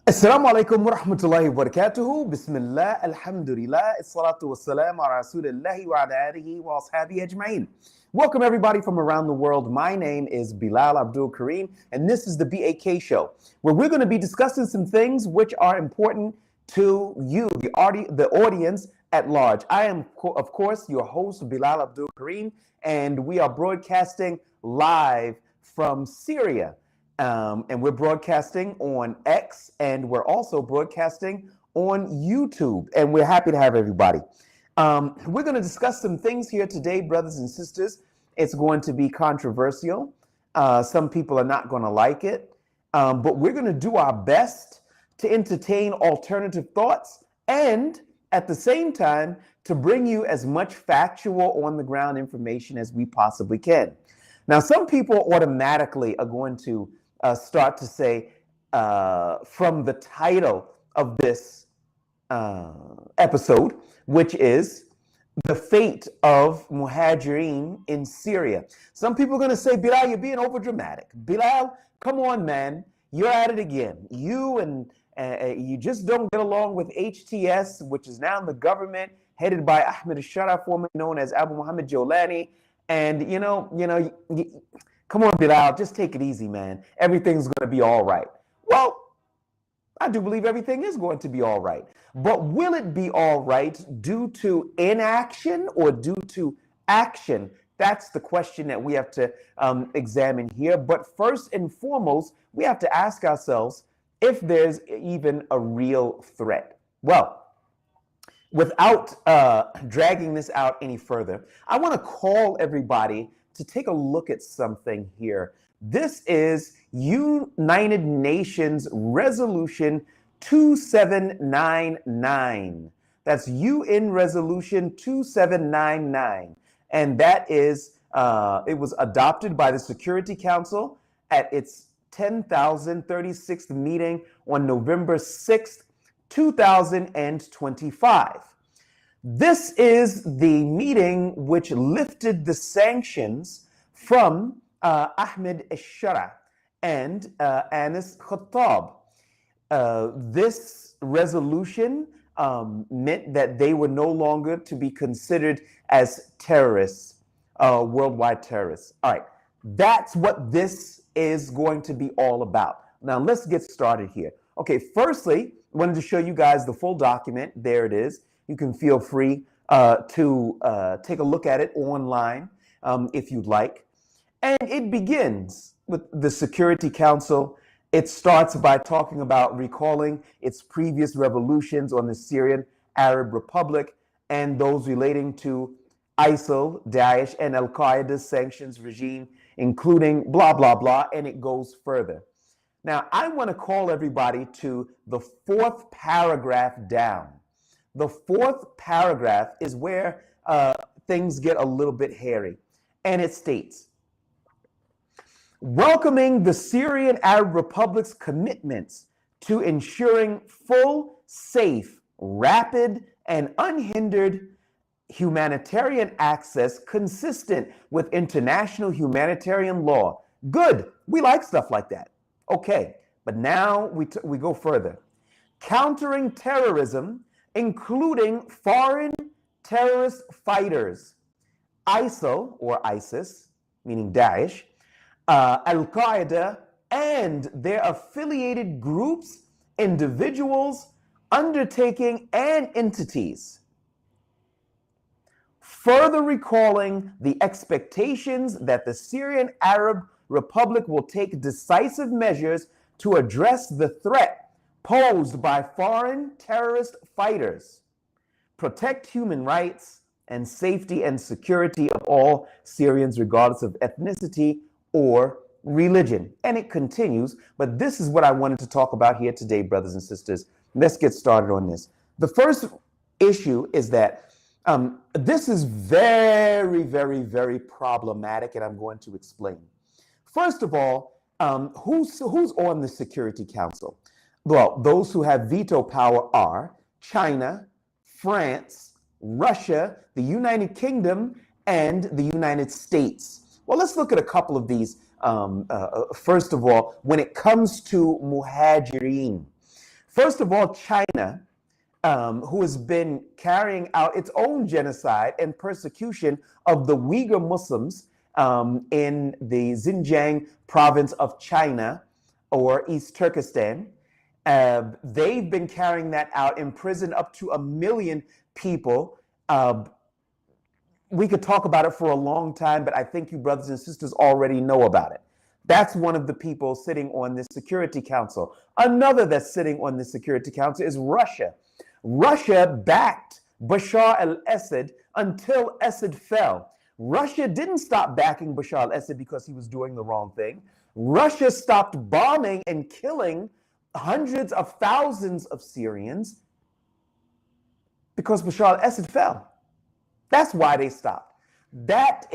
Assalamu alaikum wa rahmatullahi wa barakatuhu. Bismillah, alhamdulillah, salatu wassalam ala rasulillahi wa ala alihi wa ashabihi ajma'in. Welcome everybody from around the world. My name is Bilal Abdul Kareeem, and this is the BAK Show, where we're going to be discussing some things which are important to you, the audience at large. I am, of course, your host, Bilal Abdul Kareeem, and we are broadcasting live from Syria. And we're broadcasting on X, and we're also broadcasting on YouTube, and we're happy to have everybody. We're going to discuss some things here today, brothers and sisters. It's going to be controversial. Some people are not going to like it, but we're going to do our best to entertain alternative thoughts and at the same time to bring you as much factual on-the-ground information as we possibly can. Now, some people automatically are going to start to say from the title of this episode, which is the fate of Muhajireen in Syria. Some people are going to say, Bilal, you're being overdramatic. Bilal, come on, man. You're at it again. You and you just don't get along with HTS, which is now in the government, headed by Ahmed al-Shara, formerly known as Abu Muhammad Jolani. And, come on, Bilal, just take it easy, man. Everything's going to be all right. Well, I do believe everything is going to be all right. But will it be all right due to inaction or due to action? That's the question that we have to examine here. But first and foremost, we have to ask ourselves if there's even a real threat. Well, without dragging this out any further, I want to call everybody to take a look at something here. This is United Nations Resolution 2799. That's UN Resolution 2799. And that is, it was adopted by the Security Council at its 10,036th meeting on November 6th, 2025. This is the meeting which lifted the sanctions from Ahmed al-Shara and Anis Khattab. This resolution meant that they were no longer to be considered as terrorists, worldwide terrorists. All right, that's what this is going to be all about. Now, let's get started here. Okay, firstly, I wanted to show you guys the full document. There it is. You can feel free to take a look at it online if you'd like. And it begins with the Security Council. It starts by talking about recalling its previous revolutions on the Syrian Arab Republic and those relating to ISIL, Daesh, and Al-Qaeda's sanctions regime, including blah, blah, blah, and it goes further. Now, I want to call everybody to the fourth paragraph down. The fourth paragraph is where things get a little bit hairy. And it states, welcoming the Syrian Arab Republic's commitments to ensuring full, safe, rapid, and unhindered humanitarian access consistent with international humanitarian law. Good. We like stuff like that. Okay. But now we go further. Countering terrorism, including foreign terrorist fighters, ISIL or ISIS, meaning Daesh, Al-Qaeda, and their affiliated groups, individuals, undertaking, and entities. Further recalling the expectations that the Syrian Arab Republic will take decisive measures to address the threat posed by foreign terrorist fighters, protect human rights and safety and security of all Syrians, regardless of ethnicity or religion. And it continues, but this is what I wanted to talk about here today, brothers and sisters. Let's get started on this. The first issue is that this is very, very, very problematic, and I'm going to explain. First of all, who's on the Security Council? Well, those who have veto power are China, France, Russia, the United Kingdom, and the United States. Well, let's look at a couple of these. First of all, when it comes to Muhajireen, First of all, China, who has been carrying out its own genocide and persecution of the Uyghur Muslims in the Xinjiang province of China or East Turkestan. They've been carrying that out, imprisoned up to 1 million people. We could talk about it for a long time, but I think you brothers and sisters already know about it. That's one of the people sitting on this Security Council. Another that's sitting on the Security Council is Russia. Russia backed Bashar al-Assad until Assad fell. Russia didn't stop backing Bashar al-Assad because he was doing the wrong thing. Russia stopped bombing and killing hundreds of thousands of Syrians because Bashar al-Assad fell. That's why they stopped. That's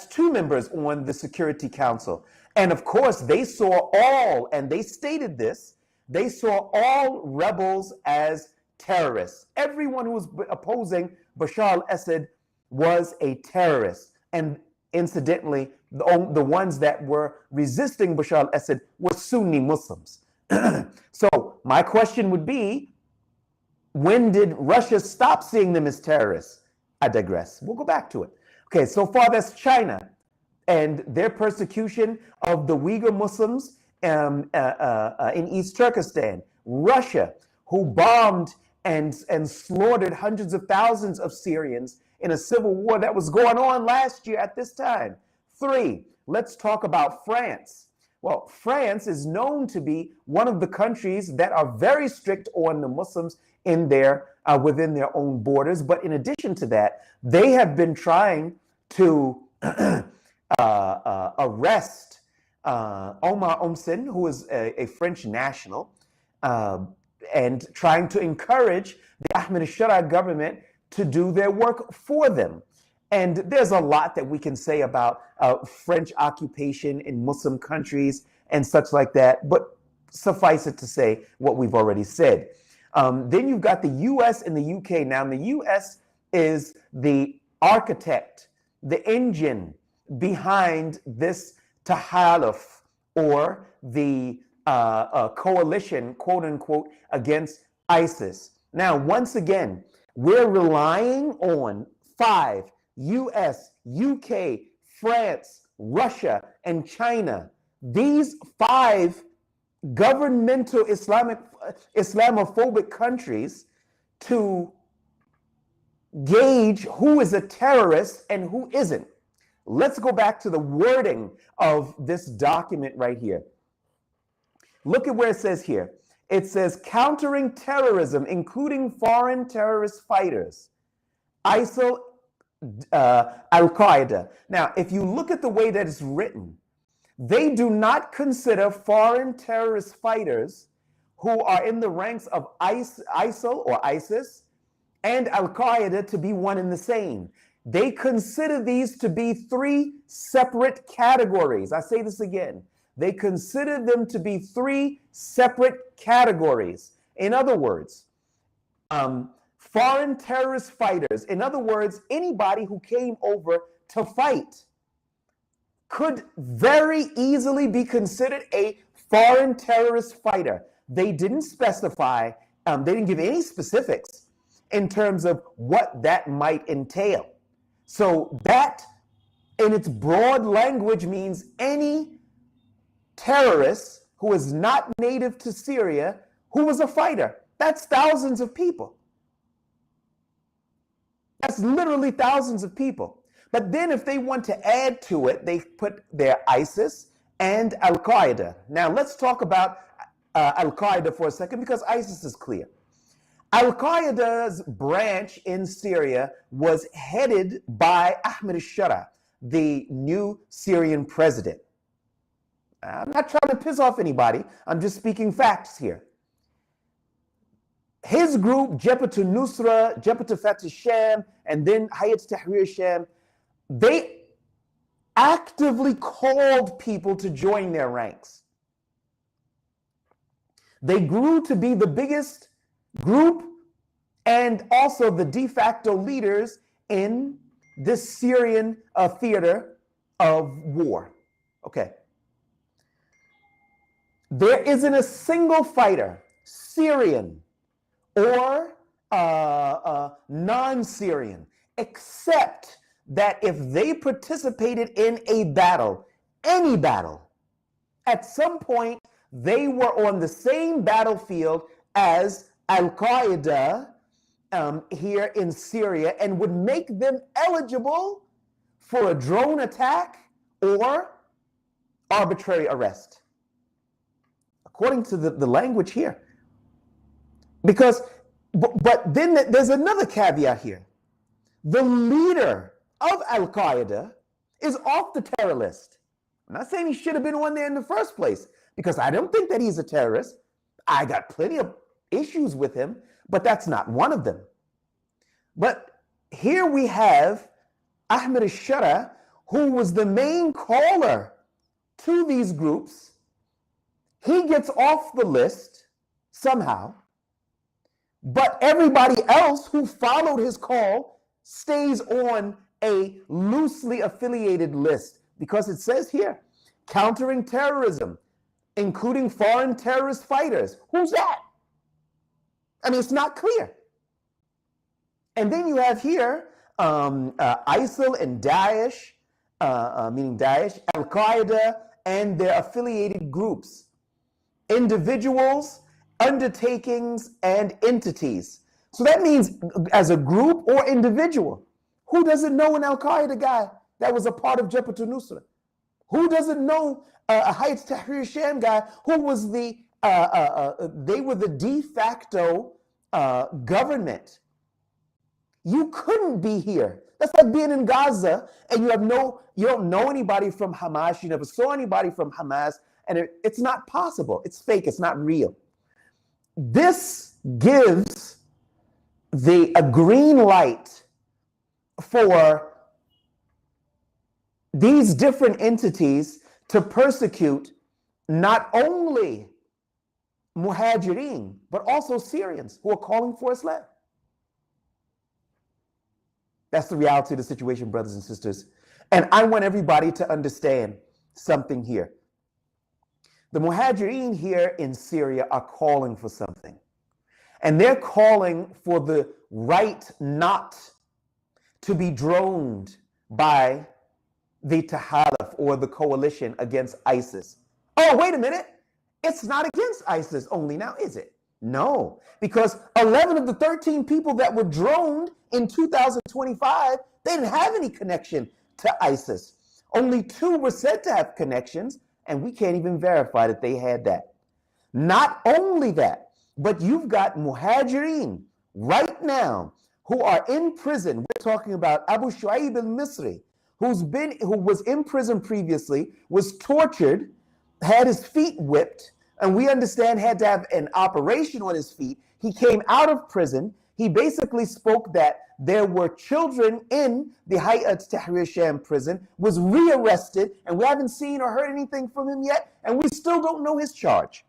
2 members on the Security Council. And of course, they saw all, and they stated this, they saw all rebels as terrorists. Everyone who was opposing Bashar al-Assad was a terrorist. And incidentally, the ones that were resisting Bashar al-Assad were Sunni Muslims. So my question would be, when did Russia stop seeing them as terrorists? I digress. We'll go back to it. Okay, so far that's China and their persecution of the Uyghur Muslims in East Turkestan. Russia, who bombed and slaughtered hundreds of thousands of Syrians in a civil war that was going on last year at this time. 3, let's talk about France. Well, France is known to be one of the countries that are very strict on the Muslims in their within their own borders. But in addition to that, they have been trying to arrest Omar Omsin, who is a French national, and trying to encourage the Ahmed al-Shara government to do their work for them. And there's a lot that we can say about French occupation in Muslim countries and such like that, but suffice it to say what we've already said. Then you've got the US and the UK. Now, the US is the architect, the engine behind this tahaluf, or the coalition, quote unquote, against ISIS. Now, once again, we're relying on 5, US, UK, France, Russia, and China. These 5 governmental Islamophobic countries to gauge who is a terrorist and who isn't. Let's go back to the wording of this document right here. Look at where it says here. It says countering terrorism, including foreign terrorist fighters, ISIL, Al-Qaeda. Now, if you look at the way that it's written, they do not consider foreign terrorist fighters who are in the ranks of ISIL or ISIS and Al-Qaeda to be one and the same. They consider these to be 3 separate categories. I say this again. They consider them to be 3 separate categories. In other words, foreign terrorist fighters, in other words, anybody who came over to fight, could very easily be considered a foreign terrorist fighter. They didn't specify, they didn't give any specifics in terms of what that might entail. So that, in its broad language, means any terrorist who is not native to Syria who was a fighter. That's thousands of people. That's literally thousands of people. But then if they want to add to it, they put their ISIS and Al-Qaeda. Now let's talk about Al-Qaeda for a second, because ISIS is clear. Al-Qaeda's branch in Syria was headed by Ahmed al-Shara, the new Syrian president. I'm not trying to piss off anybody. I'm just speaking facts here. His group, Jabhat al-Nusra, Jabhat al-Fatah al-Sham, and then Hayat Tahrir al-Sham, they actively called people to join their ranks. They grew to be the biggest group and also the de facto leaders in this Syrian theater of war. Okay. There isn't a single fighter, Syrian or non-Syrian, except that if they participated in a battle, any battle, at some point they were on the same battlefield as Al-Qaeda here in Syria, and would make them eligible for a drone attack or arbitrary arrest, according to the language here. Because, but then there's another caveat here. The leader of Al-Qaeda is off the terror list. I'm not saying he should have been on there in the first place, because I don't think that he's a terrorist. I got plenty of issues with him, but that's not one of them. But here we have Ahmed al-Shara, who was the main caller to these groups. He gets off the list somehow, but everybody else who followed his call stays on a loosely affiliated list, because it says here, countering terrorism, including foreign terrorist fighters. Who's that? I mean, it's not clear. And then you have here ISIL and Daesh, meaning Daesh, Al-Qaeda, and their affiliated groups, individuals, undertakings, and entities. So that means as a group or individual. Who doesn't know an Al-Qaeda guy that was a part of Jabhat al-Nusra? Who doesn't know a Hayat Tahrir Sham guy who was they were the de facto government? You couldn't be here. That's like being in Gaza and you don't know anybody from Hamas, you never saw anybody from Hamas, and it's not possible. It's fake, it's not real. This gives a green light for these different entities to persecute not only Muhajireen, but also Syrians who are calling for Islam. That's the reality of the situation, brothers and sisters. And I want everybody to understand something here. The Muhajireen here in Syria are calling for something. And they're calling for the right not to be droned by the Tahaluf or the coalition against ISIS. Oh, wait a minute. It's not against ISIS only now, is it? No, because 11 of the 13 people that were droned in 2025, they didn't have any connection to ISIS. Only 2 were said to have connections, and we can't even verify that they had that. Not only that, but you've got Muhajireen right now who are in prison. We're talking about Abu Shu'aib al-Misri, who was in prison previously, was tortured, had his feet whipped, and we understand had to have an operation on his feet. He came out of prison. He basically spoke that there were children in the Hayat Tahrir Sham prison, was rearrested, and we haven't seen or heard anything from him yet, and we still don't know his charge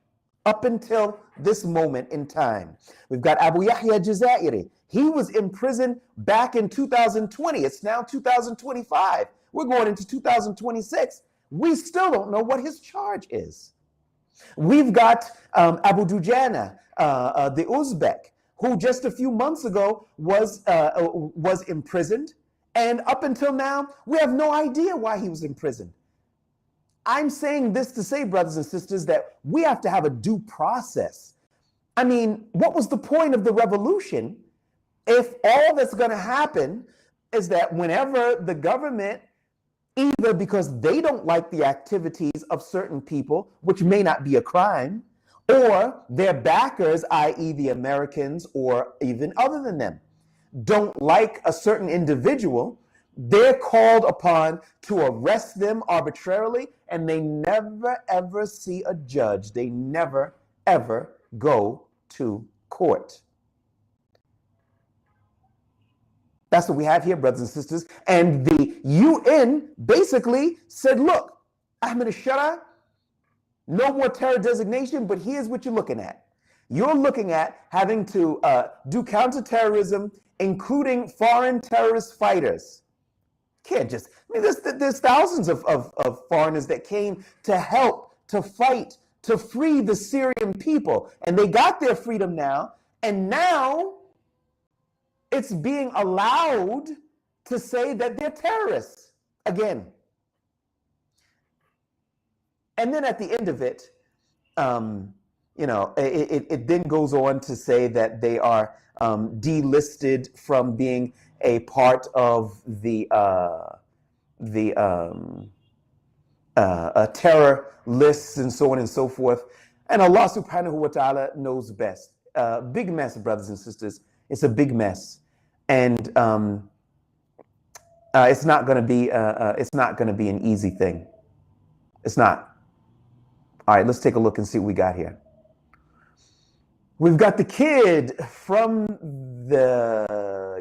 up until this moment in time. We've got Abu Yahya Jazairi. He was in prison back in 2020. It's now 2025. We're going into 2026. We still don't know what his charge is. We've got Abu Dujana, the Uzbek, who just a few months ago was imprisoned, and up until now, we have no idea why he was imprisoned. I'm saying this to say, brothers and sisters, that we have to have a due process. I mean, what was the point of the revolution if all that's going to happen is that whenever the government, either because they don't like the activities of certain people, which may not be a crime, or their backers, i.e. the Americans or even other than them, don't like a certain individual, they're called upon to arrest them arbitrarily, and they never ever see a judge. They never ever go to court. That's what we have here, brothers and sisters. And the UN basically said, look, Ahmed al-Shara, no more terror designation, but here's what you're looking at. You're looking at having to do counterterrorism, including foreign terrorist fighters. Can't just, I mean, there's thousands of foreigners that came to help, to fight, to free the Syrian people. And they got their freedom now. And now it's being allowed to say that they're terrorists again. And then at the end of it, it then goes on to say that they are delisted from being a part of the terror lists and so on and so forth. And Allah subhanahu wa ta'ala knows best. Big mess, brothers and sisters. It's a big mess. And it's not going to be an easy thing. It's not. All right, let's take a look and see what we got here. We've got the kid from the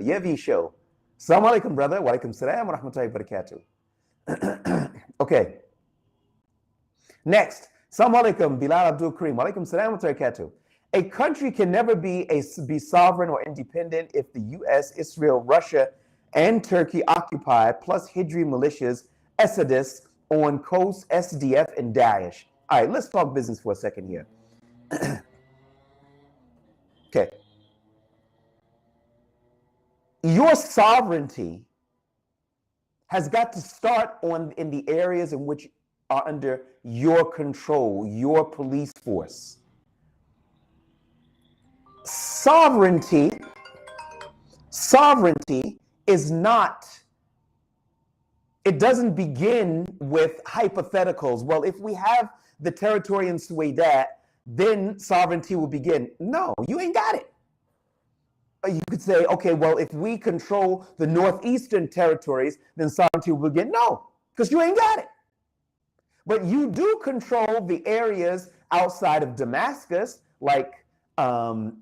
Yevi show. Assalamu alaikum, brother. Wa alaikum salam wa rahmatullahi wa barakatuh. Okay. Next. Assalamu alaikum, Bilal Abdul Kareeem. Wa alaikum salam wa rahmatullahi wa barakatuh. A country can never be sovereign or independent if the U.S., Israel, Russia, and Turkey occupy, plus Hijri militias, Asadists on coast, SDF, and Daesh. All right, let's talk business for a second here. Okay. Your sovereignty has got to start in the areas in which are under your control, your police force. Sovereignty is not, it doesn't begin with hypotheticals. Well, if we have the territory in Suedat, then sovereignty will begin. No, you ain't got it. You could say, okay, well, if we control the northeastern territories, then sovereignty will begin. No, because you ain't got it. But you do control the areas outside of Damascus, like Tel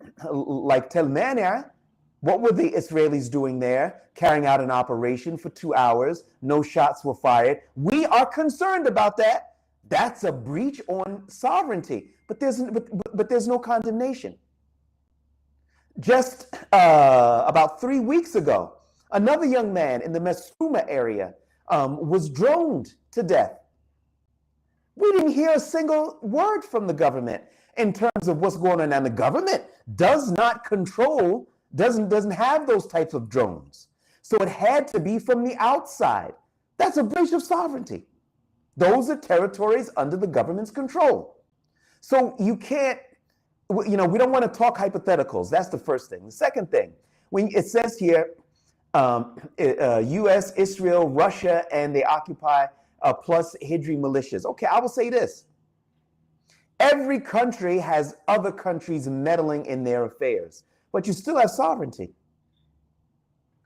Mana. What were the Israelis doing there? Carrying out an operation for 2 hours. No shots were fired. We are concerned about that. That's a breach on sovereignty. But there's no condemnation. Just about 3 weeks ago, another young man in the Mesruma area was droned to death. We didn't hear a single word from the government in terms of what's going on. And the government does not control, doesn't have those types of drones. So it had to be from the outside. That's a breach of sovereignty. Those are territories under the government's control. So you can't, we don't want to talk hypotheticals. That's the first thing. The second thing, when it says here, U.S., Israel, Russia, and they occupy plus Hijri militias. Okay, I will say this. Every country has other countries meddling in their affairs, but you still have sovereignty.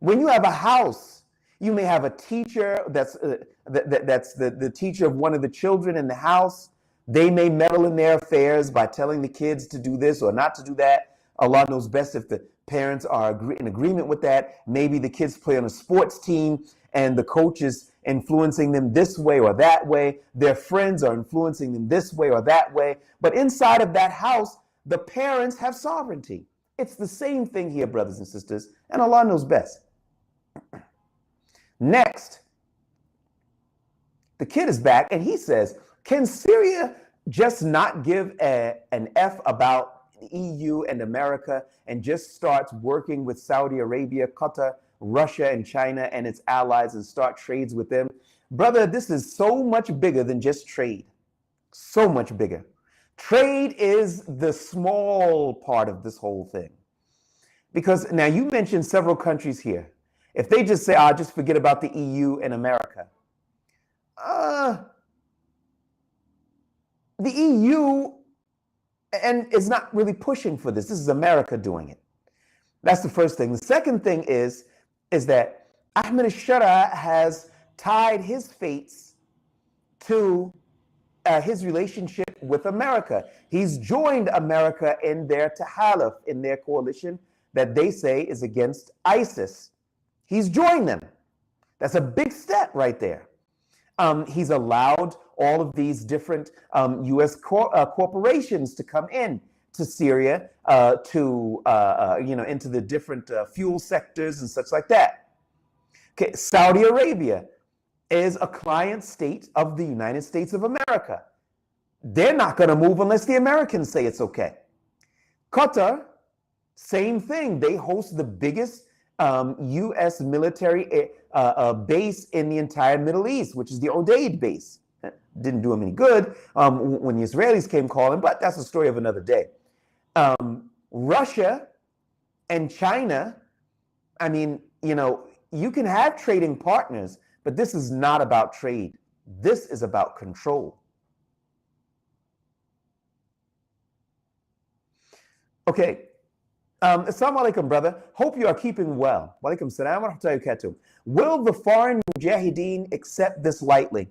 When you have a house, you may have a teacher that's the teacher of one of the children in the house. They may meddle in their affairs by telling the kids to do this or not to do that. Allah knows best if the parents are in agreement with that. Maybe the kids play on a sports team and the coach is influencing them this way or that way. Their friends are influencing them this way or that way. But inside of that house, the parents have sovereignty. It's the same thing here, brothers and sisters, and Allah knows best. Next, the kid is back and he says, can Syria just not give an F about the EU and America and just start working with Saudi Arabia, Qatar, Russia, and China and its allies and start trades with them? Brother, this is so much bigger than just trade. So much bigger. Trade is the small part of this whole thing. Because now you mentioned several countries here. If they just say, just forget about the EU and America. The EU and is not really pushing for this. This is America doing it. That's the first thing. The second thing is that Ahmed al-Shara has tied his fates to his relationship with America. He's joined America in their tahaluf, in their coalition that they say is against ISIS. He's joined them. That's a big step right there. He's allowed all of these different U.S. corporations to come in to Syria, into the different fuel sectors and such like that. Okay, Saudi Arabia is a client state of the United States of America. they're not going to move unless the Americans say it's okay. Qatar, same thing. They host the biggest U.S. military base in the entire Middle East, which is the Odeid base. Didn't do them any good when the Israelis came calling, but that's a story of another day. Russia and China, I mean, you can have trading partners, but this is not about trade. This is about control. Okay. Assalamu alaikum, brother. Hope you are keeping well. Wa alaikum salam wa rahmatullahi wa barakatuh. Will the foreign mujahideen accept this lightly?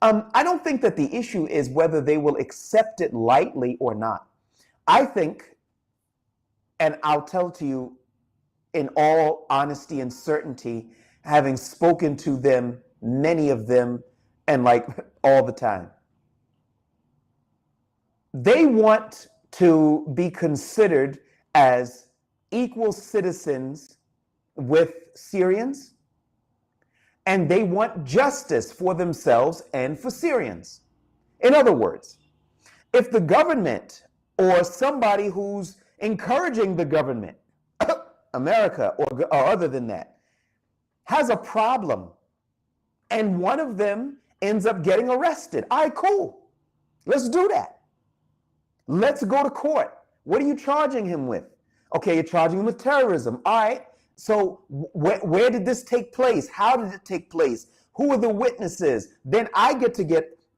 I don't think that the issue is whether they will accept it lightly or not. I think, and I'll tell to you in all honesty and certainty, having spoken to them, many of them, and like all the time, they want to be considered as equal citizens with Syrians, and they want justice for themselves and for Syrians. In other words, if the government or somebody who's encouraging the government, America or other than that, has a problem and one of them ends up getting arrested, all right, cool. Let's do that. Let's go to court. What are you charging him with? Okay, you're charging him with terrorism. All right. So where did this take place? How did it take place? Who are the witnesses? Then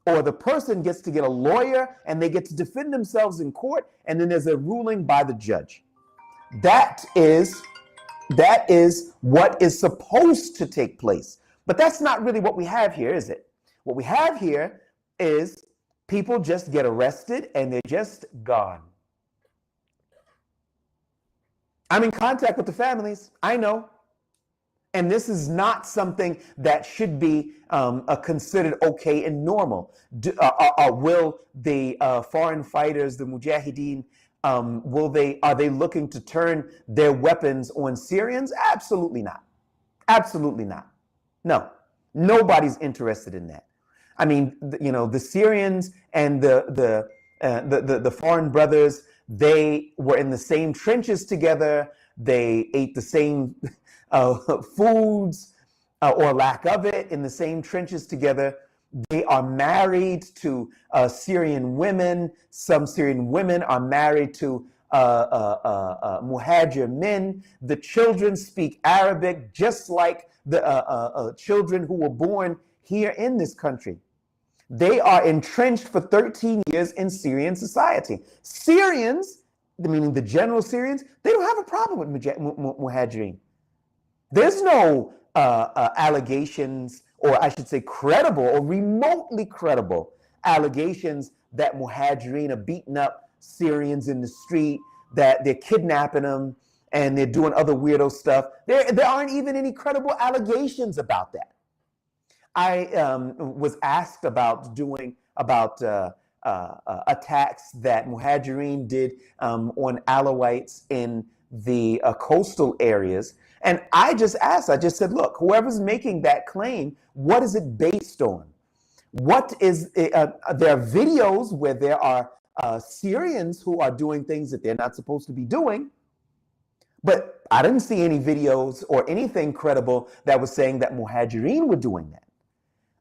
or the person gets to get a lawyer and they get to defend themselves in court. And then there's a ruling by the judge. That is what is supposed to take place. But that's not really what we have here, is it? What we have here is people just get arrested and they're just gone. I'm in contact with the families. I know. And this is not something that should be considered okay and normal. Will the foreign fighters, the mujahideen, are they looking to turn their weapons on Syrians? Absolutely not. Absolutely not. No, nobody's interested in that. I mean, the Syrians and the foreign brothers, they were in the same trenches together. They ate the same foods or lack of it in the same trenches together. They are married to Syrian women. Some Syrian women are married to Muhajir men. The children speak Arabic just like the children who were born here in this country. They are entrenched for 13 years in Syrian society. Syrians, meaning the general Syrians, they don't have a problem with Muhajireen. There's no allegations, or I should say credible or remotely credible allegations that Muhajireen are beating up Syrians in the street, that they're kidnapping them and they're doing other weirdo stuff. There aren't even any credible allegations about that. I was asked about attacks that Muhajireen did on Alawites in the coastal areas. And I just said, look, whoever's making that claim, what is it based on? What is there are videos where there are Syrians who are doing things that they're not supposed to be doing. But I didn't see any videos or anything credible that was saying that Muhajireen were doing that.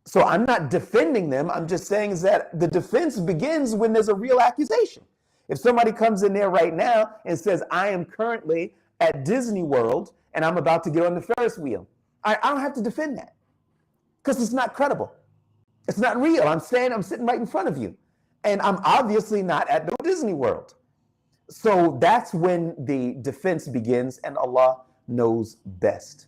So I'm not defending them. I'm just saying is that the defense begins when there's a real accusation. If somebody comes in there right now and says, I am currently at Disney World and I'm about to get on the Ferris wheel, I don't have to defend that because it's not credible. It's not real. I'm sitting right in front of you. And I'm obviously not at no Disney World. So that's when the defense begins, and Allah knows best.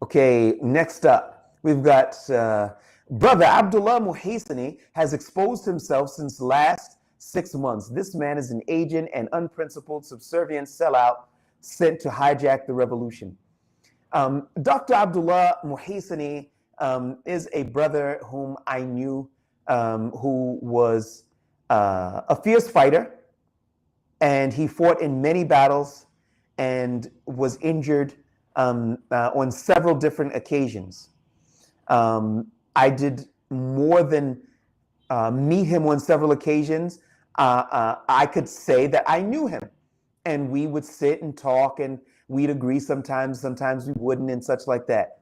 Okay, next up, we've got Brother Abdullah Muhajireen has exposed himself since last 6 months. This man is an agent and unprincipled, subservient sellout sent to hijack the revolution. Dr. Abdullah Muhajireen is a brother whom I knew who was a fierce fighter, and he fought in many battles and was injured on several different occasions. I did more than meet him on several occasions. I could say that I knew him, and we would sit and talk, and we'd agree sometimes, sometimes we wouldn't, and such like that.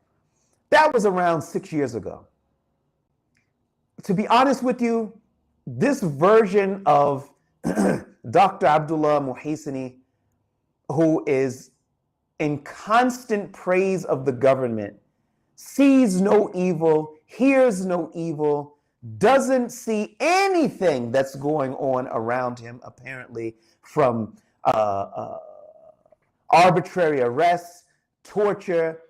That was around 6 years ago. To be honest with you, this version of Dr. Abdullah Muhajireen, who is in constant praise of the government, sees no evil, hears no evil, doesn't see anything that's going on around him, apparently, from arbitrary arrests, torture.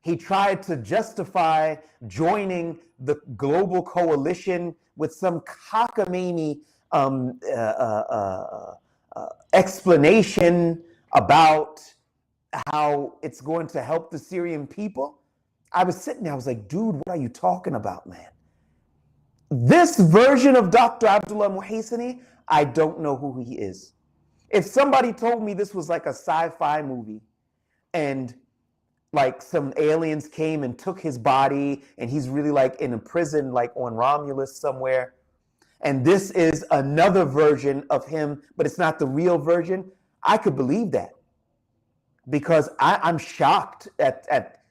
He tried to justify joining the global coalition with some cockamamie explanation about how it's going to help the Syrian people. I was sitting there, I was like, dude, what are you talking about, man? This version of Dr. Abdullah Muhajireen, I don't know who he is. If somebody told me this was like a sci-fi movie and like some aliens came and took his body and he's really like in a prison like on Romulus somewhere, and this is another version of him, but it's not the real version, I could believe that. Because I'm shocked at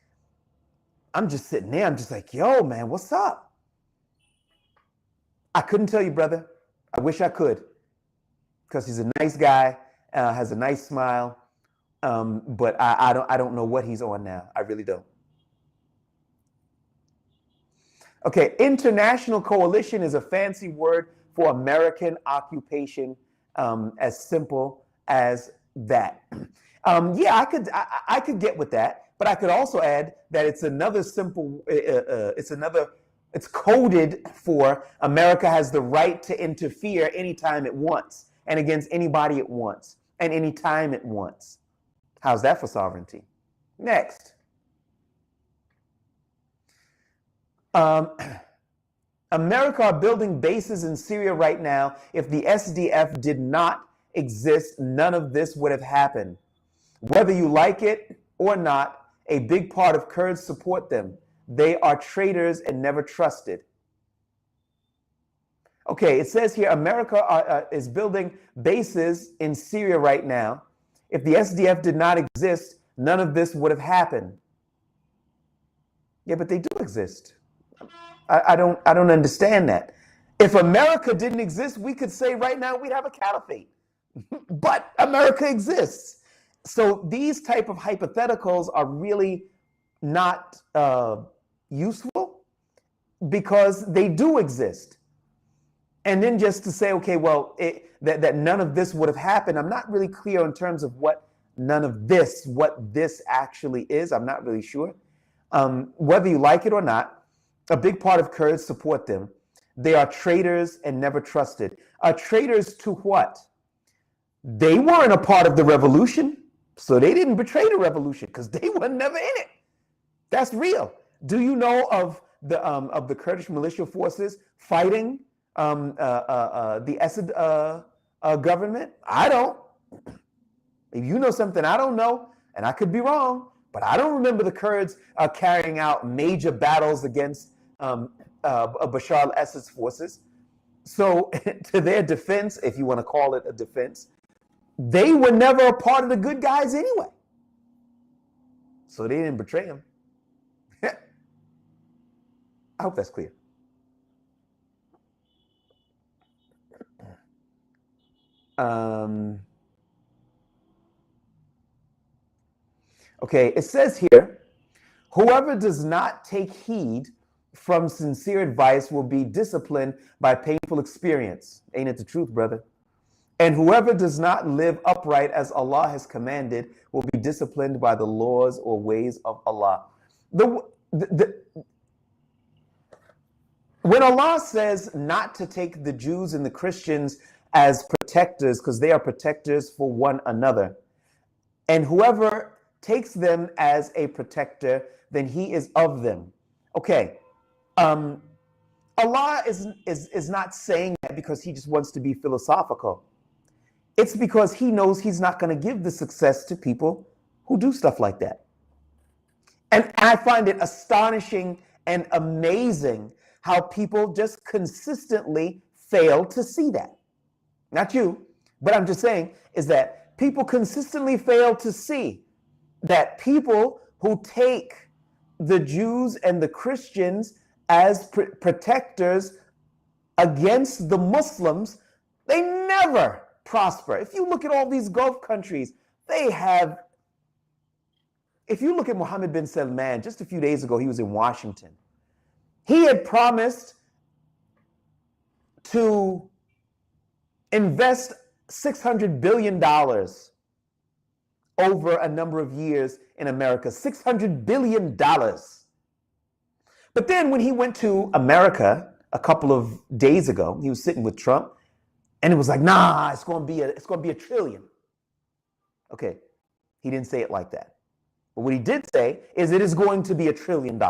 I'm just sitting there, I'm just like, yo, man, what's up? I couldn't tell you, brother. I wish I could, because he's a nice guy, has a nice smile, but I don't know what he's on now. I really don't. Okay, international coalition is a fancy word for American occupation, as simple as that. Yeah, I could get with that, but I could also add that it's another simple, it's coded for America has the right to interfere anytime it wants and against anybody it wants and anytime it wants. How's that for sovereignty? Next. America are building bases in Syria right now. If the SDF did not exist, none of this would have happened. Whether you like it or not, a big part of Kurds support them. They are traitors and never trusted. Okay, it says here America is building bases in Syria right now. If the SDF did not exist, none of this would have happened. Yeah, but they do exist. I don't understand that. If America didn't exist, we could say right now we'd have a caliphate. But America exists. So these type of hypotheticals are really not useful because they do exist. And then just to say, okay, well, that none of this would have happened, I'm not really clear in terms of what this actually is. I'm not really sure. Whether you like it or not, a big part of Kurds support them. They are traitors and never trusted. Traitors to what? They weren't a part of the revolution, so they didn't betray the revolution because they were never in it. That's real. Do you know of the Kurdish militia forces fighting the Assad government? I don't. If you know something I don't know, and I could be wrong, but I don't remember the Kurds carrying out major battles against Bashar al-Assad's forces. So to their defense, if you want to call it a defense, they were never a part of the good guys anyway. So they didn't betray him. I hope that's clear. Okay, it says here, whoever does not take heed from sincere advice will be disciplined by painful experience. Ain't it the truth, brother? And whoever does not live upright as Allah has commanded will be disciplined by the laws or ways of Allah. When Allah says not to take the Jews and the Christians as protectors, because they are protectors for one another, and whoever takes them as a protector, then he is of them. Okay, Allah is not saying that because he just wants to be philosophical. It's because he knows he's not going to give the success to people who do stuff like that. And I find it astonishing and amazing how people just consistently fail to see that. Not you, but I'm just saying is that people consistently fail to see that people who take the Jews and the Christians as protectors against the Muslims, they never prosper. If you look at all these Gulf countries, they have, if you look at Mohammed bin Salman, just a few days ago, he was in Washington. He had promised to invest $600 billion over a number of years in America. $600 billion. But then when he went to America a couple of days ago, he was sitting with Trump, and it was like, nah, it's going to be a trillion. Okay, he didn't say it like that. But what he did say is it is going to be $1 trillion.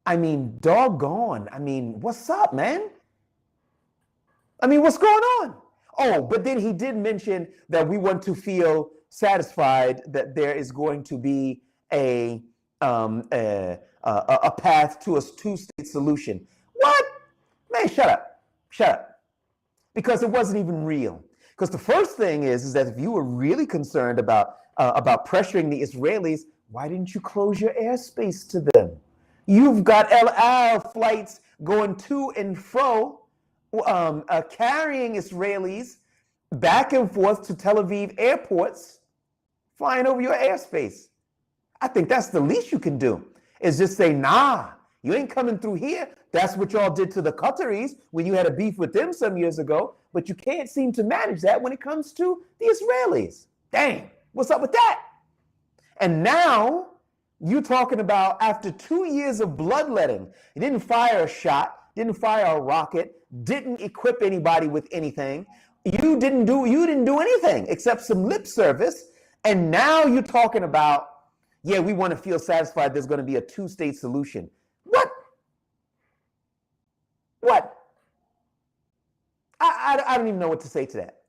I mean, doggone. I mean, what's up, man? I mean, what's going on? Oh, but then he did mention that we want to feel satisfied that there is going to be a path to a two-state solution. What? Man, shut up. Shut up. Because it wasn't even real. Because the first thing is that if you were really concerned about pressuring the Israelis, why didn't you close your airspace to them? You've got El Al flights going to and fro, carrying Israelis back and forth to Tel Aviv airports, flying over your airspace. I think that's the least you can do, is just say, nah, you ain't coming through here. That's what y'all did to the Qataris when you had a beef with them some years ago, but you can't seem to manage that when it comes to the Israelis. Dang, what's up with that? And now you're talking about after 2 years of bloodletting, you didn't fire a shot, didn't fire a rocket, didn't equip anybody with anything. You didn't do anything except some lip service. And now you're talking about, yeah, we want to feel satisfied there's going to be a two-state solution. What? What? I don't even know what to say to that.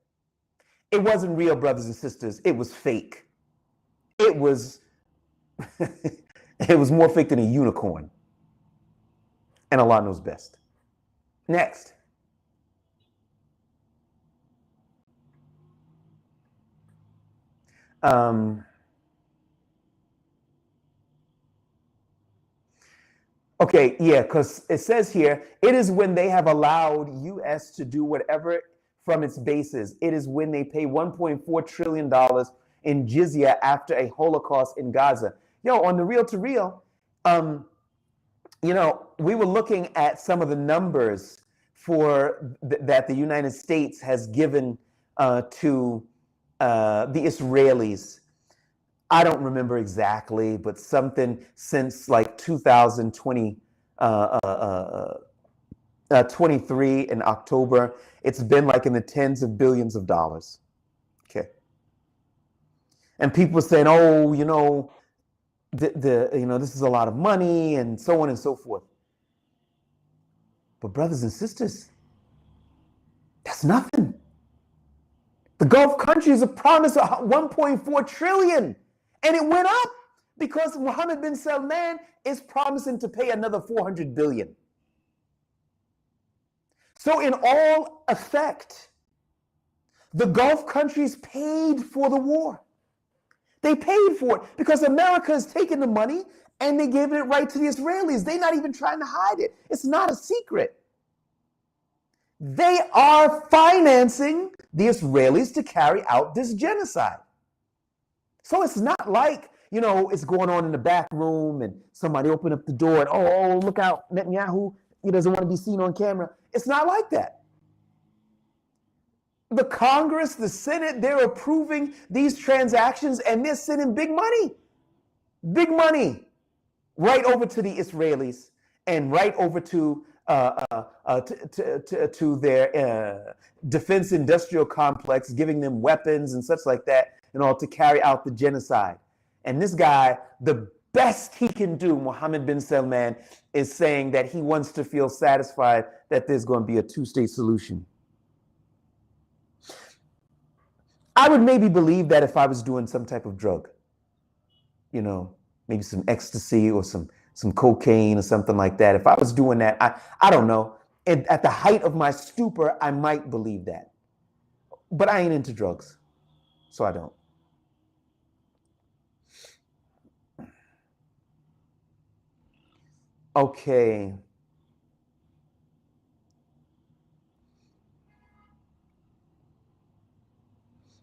It wasn't real, brothers and sisters. It was fake. It was it was more fake than a unicorn. And Allah knows best. Next. Okay, yeah, because it says here, it is when they have allowed U.S. to do whatever from its bases. It is when they pay $1.4 trillion in jizya after a Holocaust in Gaza. Yo, on the real to real, you know, we were looking at some of the numbers for that the United States has given to the Israelis. I don't remember exactly, but something since like 2023 in October, it's been like in the tens of billions of dollars. Okay. And people are saying, oh, you know, this is a lot of money and so on and so forth. But brothers and sisters, that's nothing. The Gulf countries are promised 1.4 trillion. And it went up because Mohammed bin Salman is promising to pay another 400 billion. So in all effect, the Gulf countries paid for the war. They paid for it because America has taken the money and they gave it right to the Israelis. They're not even trying to hide it. It's not a secret. They are financing the Israelis to carry out this genocide. So it's not like, you know, it's going on in the back room and somebody opened up the door and, oh, look out, Netanyahu, he doesn't want to be seen on camera. It's not like that. The Congress, the Senate, they're approving these transactions and they're sending big money right over to the Israelis and right over to their defense industrial complex, giving them weapons and such like that in order to carry out the genocide. And this guy, the best he can do, Mohammed bin Salman, is saying that he wants to feel satisfied that there's going to be a two-state solution. I would maybe believe that if I was doing some type of drug, you know, maybe some ecstasy or some some cocaine or something like that. If I was doing that, I don't know. At the height of my stupor, I might believe that. But I ain't into drugs, so I don't. Okay.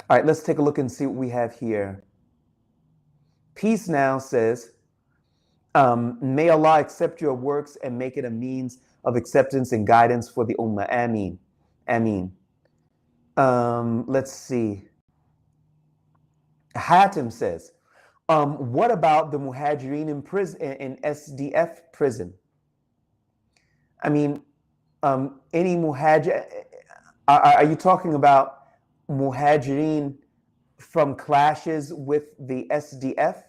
All right, let's take a look and see what we have here. Peace Now says, may Allah accept your works and make it a means of acceptance and guidance for the Ummah. Ameen. Ameen. Let's see. Hatim says, what about the Muhajireen in prison, in SDF prison? I mean, any Muhajir, are you talking about Muhajireen from clashes with the SDF?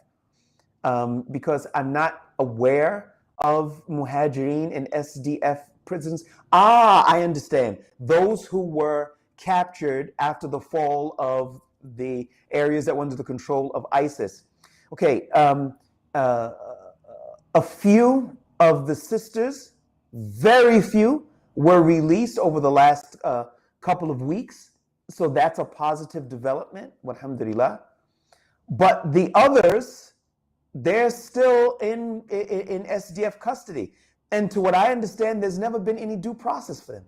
Because I'm not aware of Muhajireen in SDF prisons. I understand. Those who were captured after the fall of the areas that were under the control of ISIS. Okay, a few of the sisters, very few, were released over the last couple of weeks. So that's a positive development, alhamdulillah. But the others, they're still in SDF custody. And to what I understand, there's never been any due process for them.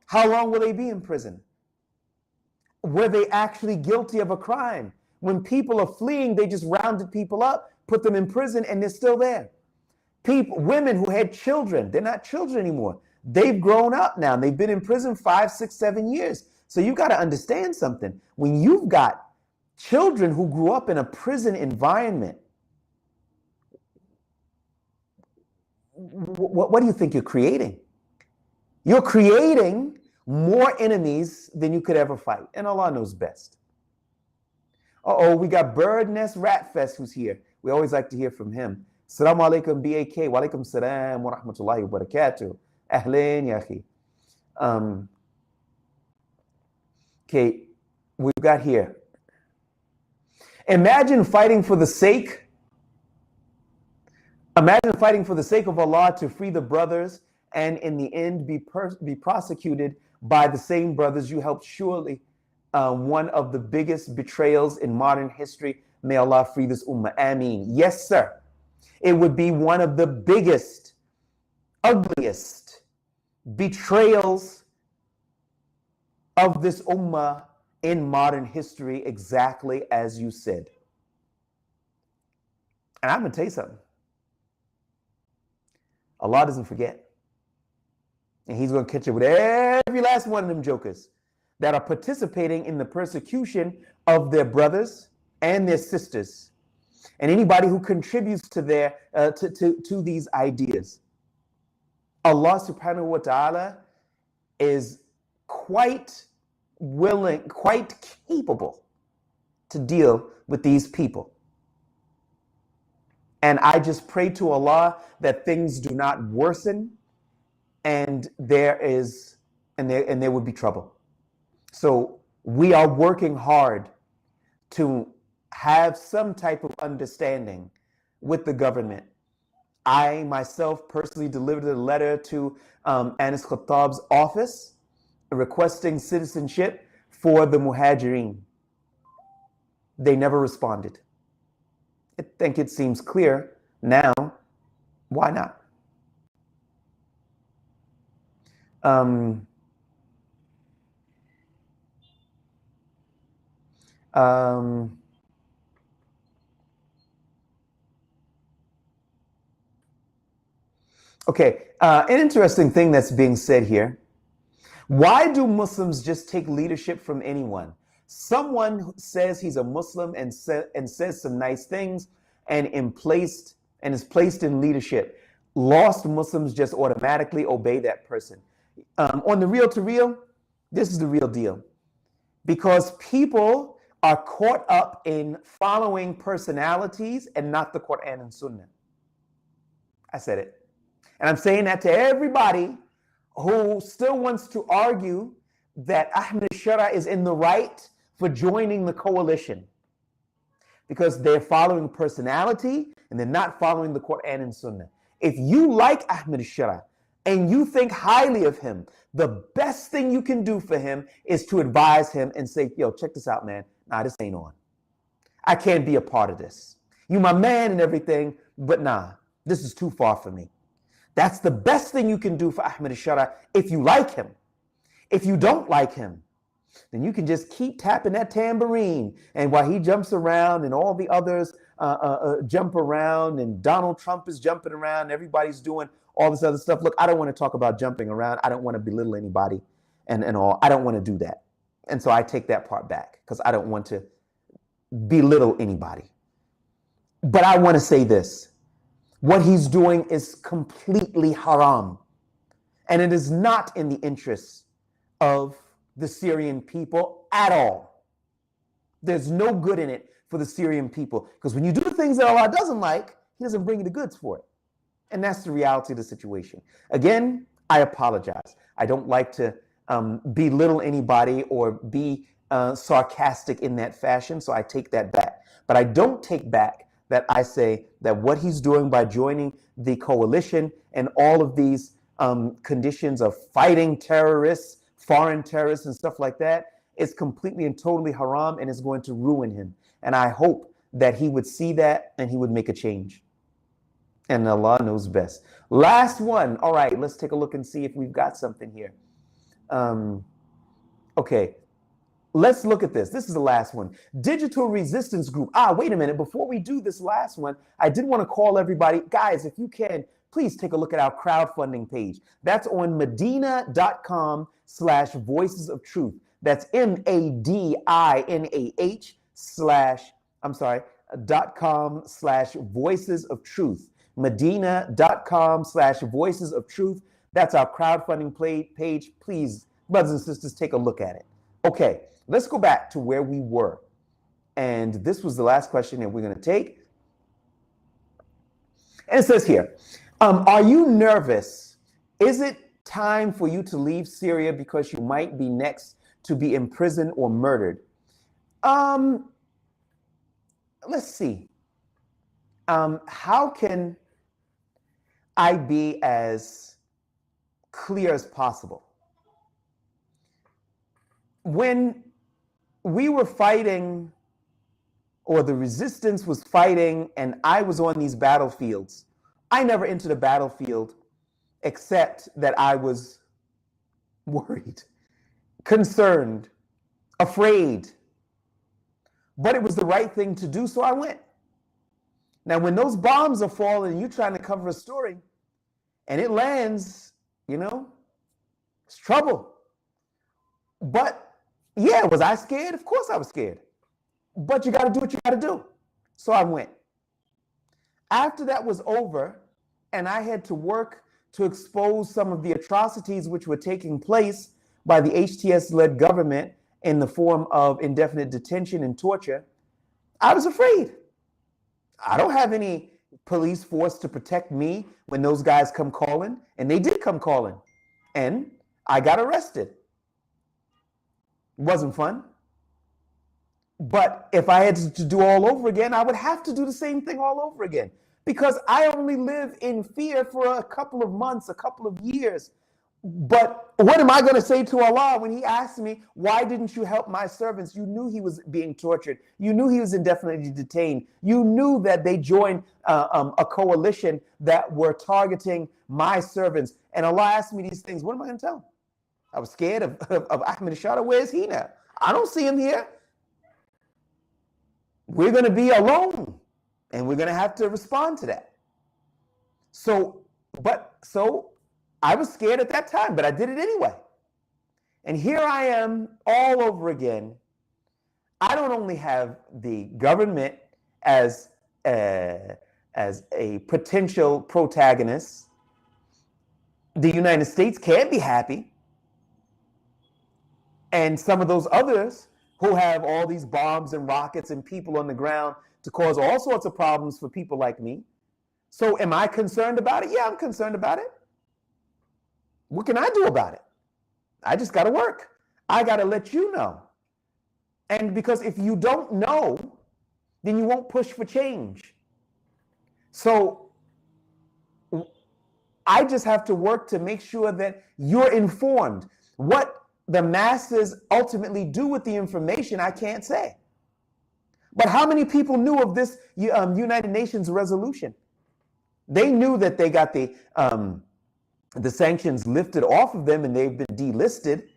How long will they be in prison? Were they actually guilty of a crime? When people are fleeing, they just rounded people up, put them in prison, and they're still there. Women who had children, they're not children anymore. They've grown up now. They've been in prison 5, 6, 7 years. So you got to understand something. When you've got children who grew up in a prison environment, what do you think you're creating? You're creating more enemies than you could ever fight. And Allah knows best. Uh-oh, we got Bird Nest Rat Fest who's here. We always like to hear from him. Assalamu alaikum BAK. Wa alaikum salam wa rahmatullahi wa barakatuh. Ahlan ya akhi. Okay, we've got here. Imagine fighting for the sake of Allah to free the brothers, and in the end be prosecuted by the same brothers you helped. Surely one of the biggest betrayals in modern history. May Allah free this ummah. Ameen. Yes, sir. It would be one of the biggest, ugliest betrayals of this ummah in modern history, exactly as you said. And I'm going to tell you something. Allah doesn't forget. And He's going to catch up with every last one of them jokers that are participating in the persecution of their brothers and their sisters, and anybody who contributes to their to these ideas. Allah subhanahu wa ta'ala is quite willing, quite capable to deal with these people. And I just pray to Allah that things do not worsen, and there would be trouble. So we are working hard to have some type of understanding with the government. I myself personally delivered a letter to Anas Khattab's office requesting citizenship for the Muhajireen. They never responded. I think it seems clear now. Why not? Okay, an interesting thing that's being said here. Why do Muslims just take leadership from anyone? Someone who says he's a Muslim and says some nice things and is placed in leadership. Lost Muslims just automatically obey that person. On the real to real, this is the real deal. Because people are caught up in following personalities and not the Quran and Sunnah. I said it. And I'm saying that to everybody who still wants to argue that Ahmed Shara is in the right for joining the coalition. because they're following personality and they're not following the Quran and Sunnah. If you like Ahmed Shara and you think highly of him, the best thing you can do for him is to advise him and say, yo, check this out, man. Nah, this ain't on. I can't be a part of this. You my man and everything, but nah, this is too far for me. That's the best thing you can do for Ahmed Shara if you like him. If you don't like him, then you can just keep tapping that tambourine. And while he jumps around and all the others jump around and Donald Trump is jumping around, and everybody's doing all this other stuff. Look, I don't want to talk about jumping around. I don't want to belittle anybody and all. I don't want to do that. And so I take that part back because I don't want to belittle anybody. But I want to say this. What he's doing is completely haram. And it is not in the interests of the Syrian people at all. There's no good in it for the Syrian people, because when you do the things that Allah doesn't like, he doesn't bring you the goods for it. And that's the reality of the situation. Again, I apologize. I don't like to belittle anybody or be sarcastic in that fashion, so I take that back. But I don't take back that I say that what he's doing by joining the coalition and all of these conditions of fighting terrorists, foreign terrorists and stuff like that is completely and totally haram and is going to ruin him. And I hope that he would see that and he would make a change. And Allah knows best. Last one. All right, let's take a look and see if we've got something here. Okay, let's look at this. This is the last one. Digital Resistance Group. Wait a minute. Before we do this last one, I did want to call everybody. Guys, if you can, please take a look at our crowdfunding page. That's on Medina.com/Voices of Truth. That's .com/Voices of Truth. Medina.com/Voices of Truth. That's our crowdfunding page. Please, brothers and sisters, take a look at it. Okay, let's go back to where we were. And this was the last question that we're going to take. And it says here, are you nervous? Is it time for you to leave Syria because you might be next to be imprisoned or murdered? Let's see. How can I be as clear as possible? When we were fighting, or the resistance was fighting, and I was on these battlefields, I never entered a battlefield except that I was worried, concerned, afraid. But it was the right thing to do, so I went. Now, when those bombs are falling and you're trying to cover a story and it lands, it's trouble. But yeah, was I scared? Of course I was scared. But you got to do what you got to do. So I went. After that was over and I had to work to expose some of the atrocities which were taking place by the HTS-led government in the form of indefinite detention and torture, I was afraid. I don't have any police force to protect me when those guys come calling, and they did come calling, and I got arrested. It wasn't fun. But if I had to do all over again, I would have to do the same thing all over again, because I only live in fear for a couple of months, a couple of years. But what am I going to say to Allah when he asks me, why didn't you help my servants? You knew he was being tortured. You knew he was indefinitely detained. You knew that they joined a coalition that were targeting my servants. And Allah asked me these things. What am I going to tell him? I was scared of Ahmed Shara. Where's he now? I don't see him here. We're going to be alone, and we're going to have to respond to that. So I was scared at that time, but I did it anyway. And here I am all over again. I don't only have the government as a potential protagonist. The United States can't be happy. And some of those others who have all these bombs and rockets and people on the ground to cause all sorts of problems for people like me. So am I concerned about it? Yeah, I'm concerned about it. What can I do about it? I just got to work. I got to let you know. And because if you don't know, then you won't push for change. So I just have to work to make sure that you're informed. What the masses ultimately do with the information, I can't say. But how many people knew of this United Nations resolution? They knew that they got the sanctions lifted off of them and they've been delisted.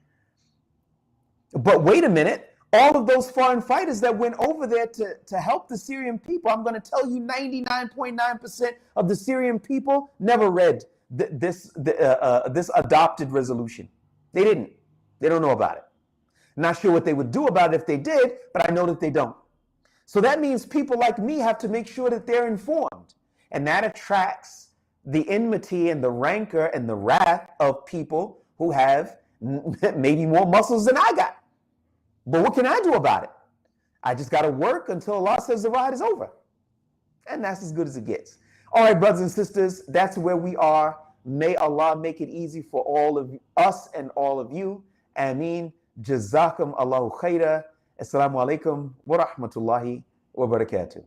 But wait a minute, all of those foreign fighters that went over there to help the Syrian people, I'm going to tell you 99.9% of the Syrian people never read this adopted resolution. They didn't. They don't know about it. Not sure what they would do about it if they did, but I know that they don't. So that means people like me have to make sure that they're informed. And that attracts the enmity and the rancor and the wrath of people who have maybe more muscles than I got. But what can I do about it? I just got to work until Allah says the ride is over. And that's as good as it gets. All right, brothers and sisters, that's where we are. May Allah make it easy for all of us and all of you. Ameen. Jazakum Allahu khaira. Assalamu alaikum wa rahmatullahi wa barakatuh.